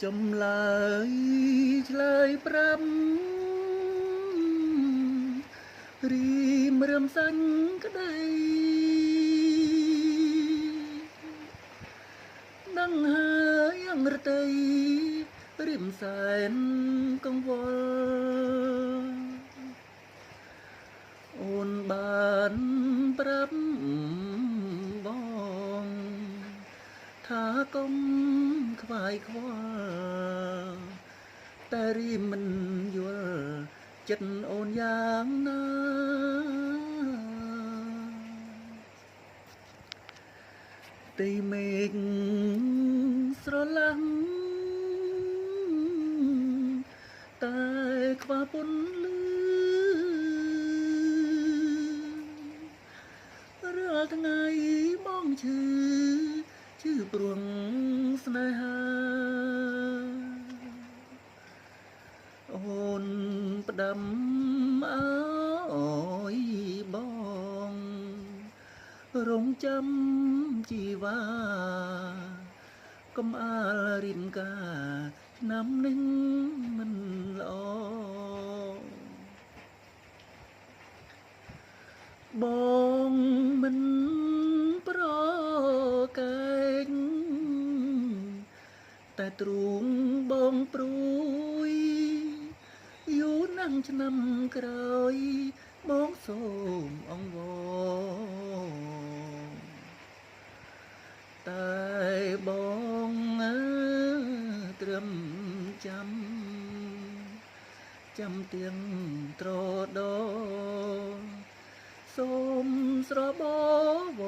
ចម្លើយឆ្លើយប្រាំរីមរំសាញ់ក្ដីដឹងហើយអង្រតីរិមសែនកង្វល់អូនបានប្រាប់បងថាកុំខ្វាយខ្វល់តែរីមិនយល់ចិត្តអូនយ៉ាងណាទីមេឃស្រឡាំងតែខ្វះពន្លឺរាល់ថ្ងៃបងឈឺព្រួងស្នេហាអូនផ្ដាំអើយបងរងចាំជីវ៉ាកុំអាលរិនកាឆ្នាំនេះមិនល្អបងមិនប្រកែកតែទ្រូងបងព្រួយយូរណាស់ឆ្នាំក្រោយបងសូមអង្វរតែបងត្រឹមចាំទាំងត្រដោសូមស្របវ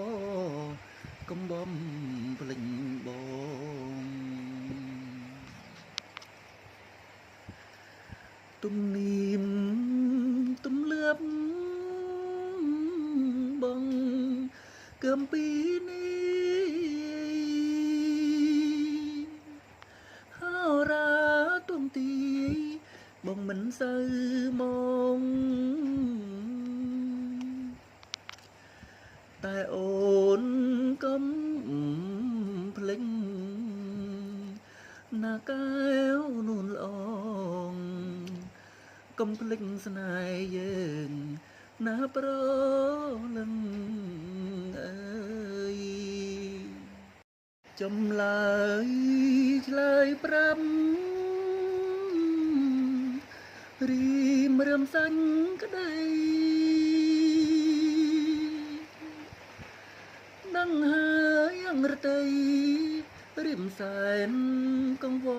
កុំបំភ្លេចបងទំនៀមទម្លាប់បងកើមពីនេះហោរាទុំទីបងមិនសូវមកតែអូនកុំភ្លេចណាកែវនួនល្អងកុំភ្លេចស្នេហ៍យើងណាប្រលឹងអើយចម្លើយឆ្លើយប្រាំរីមរំសាញ់ក្ដីដឹងហើយអង្រតីរិមសែនកង្វល់